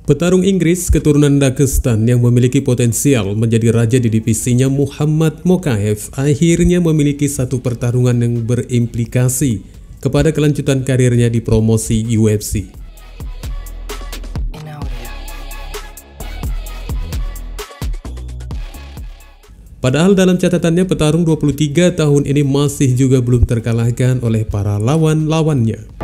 Petarung Inggris keturunan Dagestan yang memiliki potensial menjadi raja di divisinya, Muhammad Mokaev, akhirnya memiliki satu pertarungan yang berimplikasi kepada kelanjutan karirnya di promosi UFC. Padahal dalam catatannya, petarung 23 tahun ini masih juga belum terkalahkan oleh para lawan-lawannya.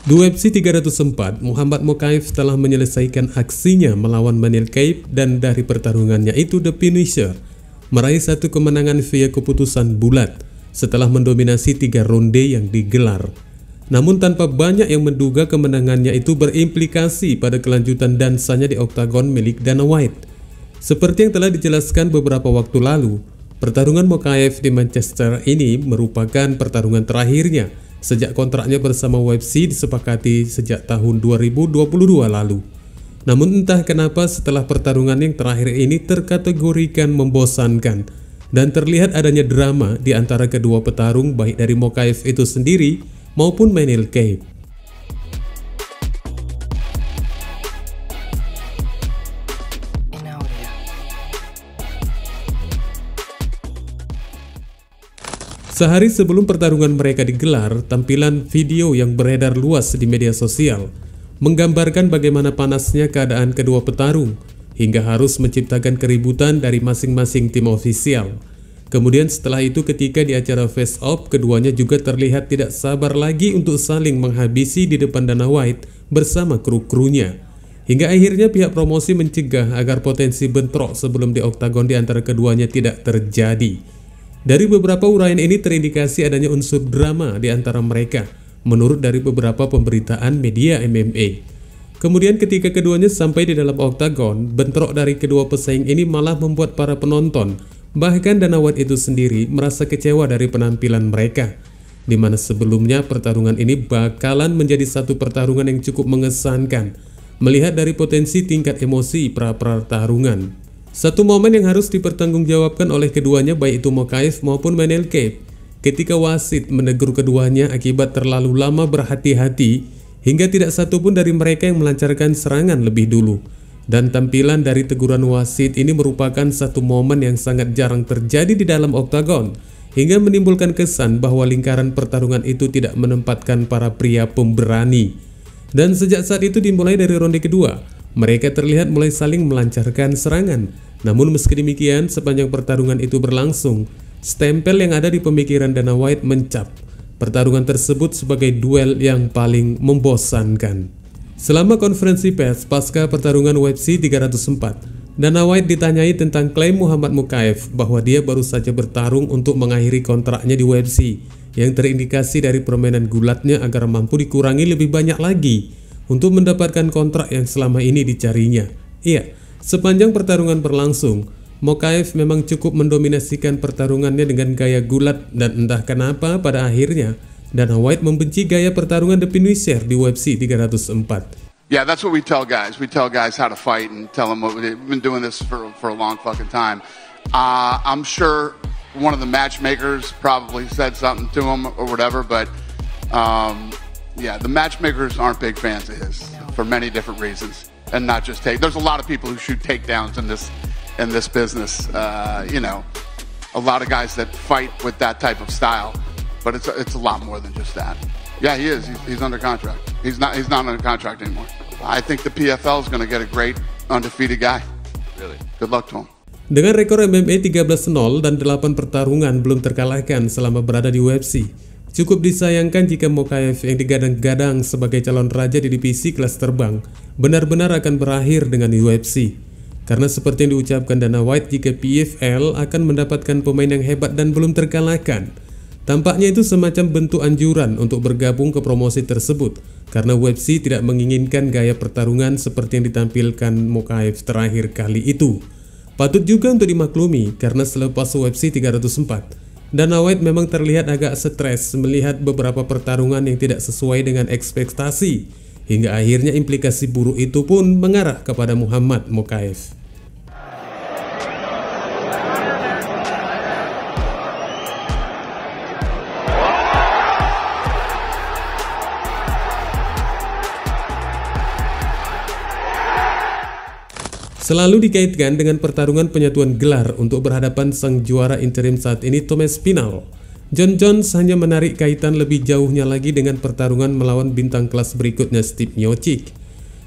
Di UFC 304, Muhammad Mokaev telah menyelesaikan aksinya melawan Manel Kape, dan dari pertarungannya itu The Finisher meraih satu kemenangan via keputusan bulat setelah mendominasi 3 ronde yang digelar. Namun tanpa banyak yang menduga kemenangannya itu berimplikasi pada kelanjutan dansanya di oktagon milik Dana White. Seperti yang telah dijelaskan beberapa waktu lalu, pertarungan Mokaev di Manchester ini merupakan pertarungan terakhirnya sejak kontraknya bersama UFC disepakati sejak tahun 2022 lalu. Namun entah kenapa setelah pertarungan yang terakhir ini terkategorikan membosankan dan terlihat adanya drama di antara kedua petarung, baik dari Mokaev itu sendiri maupun Manel Kape. Sehari sebelum pertarungan mereka digelar, tampilan video yang beredar luas di media sosial menggambarkan bagaimana panasnya keadaan kedua petarung hingga harus menciptakan keributan dari masing-masing tim ofisial. Kemudian setelah itu, ketika di acara face off, keduanya juga terlihat tidak sabar lagi untuk saling menghabisi di depan Dana White bersama kru-krunya. Hingga akhirnya pihak promosi mencegah agar potensi bentrok sebelum di oktagon di antara keduanya tidak terjadi. Dari beberapa uraian ini terindikasi adanya unsur drama di antara mereka, menurut dari beberapa pemberitaan media MMA. Kemudian ketika keduanya sampai di dalam oktagon, bentrok dari kedua pesaing ini malah membuat para penonton, bahkan Dana White itu sendiri, merasa kecewa dari penampilan mereka, di mana sebelumnya pertarungan ini bakalan menjadi satu pertarungan yang cukup mengesankan, melihat dari potensi tingkat emosi pra-pertarungan. Satu momen yang harus dipertanggungjawabkan oleh keduanya, baik itu Mokaev maupun Manel Kape, ketika wasit menegur keduanya akibat terlalu lama berhati-hati hingga tidak satu pun dari mereka yang melancarkan serangan lebih dulu. Dan tampilan dari teguran wasit ini merupakan satu momen yang sangat jarang terjadi di dalam oktagon, hingga menimbulkan kesan bahwa lingkaran pertarungan itu tidak menempatkan para pria pemberani. Dan sejak saat itu dimulai dari ronde kedua, mereka terlihat mulai saling melancarkan serangan. Namun meski demikian, sepanjang pertarungan itu berlangsung, stempel yang ada di pemikiran Dana White mencap pertarungan tersebut sebagai duel yang paling membosankan. Selama konferensi pers pasca pertarungan UFC 304, Dana White ditanyai tentang klaim Muhammad Mokaev bahwa dia baru saja bertarung untuk mengakhiri kontraknya di UFC, yang terindikasi dari permainan gulatnya agar mampu dikurangi lebih banyak lagi untuk mendapatkan kontrak yang selama ini dicarinya. Iya, sepanjang pertarungan berlangsung, Mokaev memang cukup mendominasikan pertarungannya dengan gaya gulat, dan entah kenapa pada akhirnya Dana White membenci gaya pertarungan The Finisher di UFC 304. Yeah, that's what we tell guys. We tell guys how to fight and tell them what we've been doing this for a long fucking time. I'm sure one of the matchmakers probably said something to him or whatever, but yeah, the matchmakers aren't big fans of his for many different reasons, and not just there's a lot of people who shoot takedowns in this business. You know, a lot of guys that fight with that type of style, but it's a lot more than just that. Yeah, he is. He's under contract. He's not under contract anymore. I think the PFL is going to get a great undefeated guy. Really. Good luck to him. Dengan rekor MMA 13-0 dan 8 pertarungan belum terkalahkan selama berada di UFC, cukup disayangkan jika Mokaev yang digadang-gadang sebagai calon raja di divisi kelas terbang benar-benar akan berakhir dengan UFC. Karena seperti yang diucapkan Dana White, jika PFL akan mendapatkan pemain yang hebat dan belum terkalahkan, tampaknya itu semacam bentuk anjuran untuk bergabung ke promosi tersebut, karena UFC tidak menginginkan gaya pertarungan seperti yang ditampilkan Mokaev terakhir kali itu. Patut juga untuk dimaklumi, karena selepas UFC 304, Dana White memang terlihat agak stres melihat beberapa pertarungan yang tidak sesuai dengan ekspektasi, hingga akhirnya implikasi buruk itu pun mengarah kepada Muhammad Mokaev. Selalu dikaitkan dengan pertarungan penyatuan gelar untuk berhadapan sang juara interim saat ini Thomas Spinal. Jon Jones hanya menarik kaitan lebih jauhnya lagi dengan pertarungan melawan bintang kelas berikutnya Steve Miocic.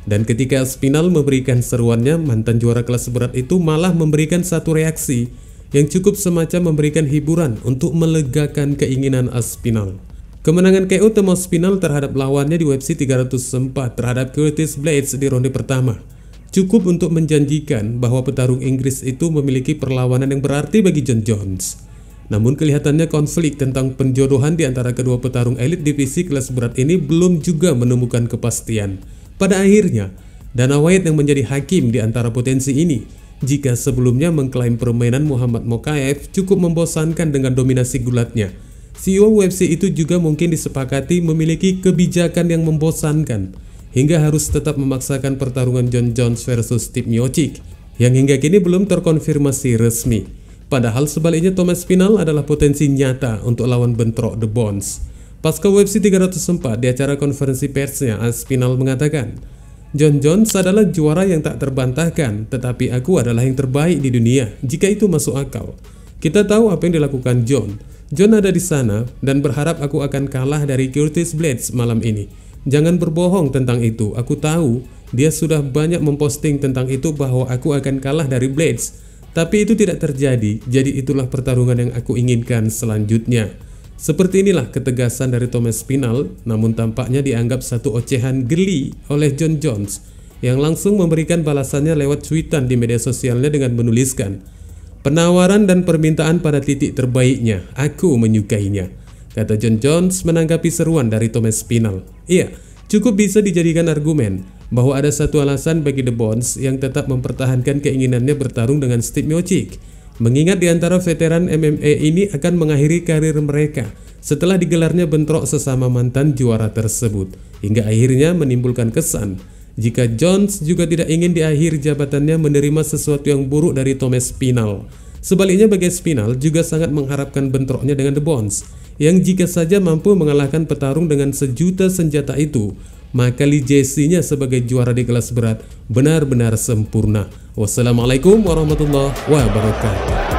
Dan ketika Spinal memberikan seruannya, mantan juara kelas berat itu malah memberikan satu reaksi yang cukup semacam memberikan hiburan untuk melegakan keinginan Aspinall. Kemenangan KO Thomas Spinal terhadap lawannya di UFC 304 terhadap Curtis Blaydes di ronde pertama cukup untuk menjanjikan bahwa petarung Inggris itu memiliki perlawanan yang berarti bagi Jon Jones. Namun kelihatannya konflik tentang penjodohan di antara kedua petarung elit divisi kelas berat ini belum juga menemukan kepastian. Pada akhirnya, Dana White yang menjadi hakim di antara potensi ini, jika sebelumnya mengklaim permainan Muhammad Mokaev cukup membosankan dengan dominasi gulatnya, CEO UFC itu juga mungkin disepakati memiliki kebijakan yang membosankan, hingga harus tetap memaksakan pertarungan Jon Jones versus Steve Miocic yang hingga kini belum terkonfirmasi resmi. Padahal sebaliknya Thomas Spinal adalah potensi nyata untuk lawan bentrok The Bones. Pasca UFC 304 di acara konferensi persnya, Spinal mengatakan, Jon Jones adalah juara yang tak terbantahkan, tetapi aku adalah yang terbaik di dunia jika itu masuk akal. Kita tahu apa yang dilakukan Jon. Jon ada di sana dan berharap aku akan kalah dari Curtis Blaydes malam ini. Jangan berbohong tentang itu. Aku tahu dia sudah banyak memposting tentang itu bahwa aku akan kalah dari Blaydes. Tapi itu tidak terjadi, jadi itulah pertarungan yang aku inginkan selanjutnya. Seperti inilah ketegasan dari Thomas Spinal, namun tampaknya dianggap satu ocehan geli oleh Jon Jones, yang langsung memberikan balasannya lewat tweetan di media sosialnya dengan menuliskan, penawaran dan permintaan pada titik terbaiknya, aku menyukainya. Kata Jon Jones menanggapi seruan dari Thomas Spinal. Iya, cukup bisa dijadikan argumen bahwa ada satu alasan bagi The Bones yang tetap mempertahankan keinginannya bertarung dengan Steve Miocic, mengingat di antara veteran MMA ini akan mengakhiri karir mereka setelah digelarnya bentrok sesama mantan juara tersebut, hingga akhirnya menimbulkan kesan jika Jones juga tidak ingin di akhir jabatannya menerima sesuatu yang buruk dari Thomas Spinal. Sebaliknya bagi Spinal juga sangat mengharapkan bentroknya dengan The Bones, yang jika saja mampu mengalahkan petarung dengan sejuta senjata itu, maka legasinya sebagai juara di kelas berat benar-benar sempurna. Wassalamualaikum warahmatullahi wabarakatuh.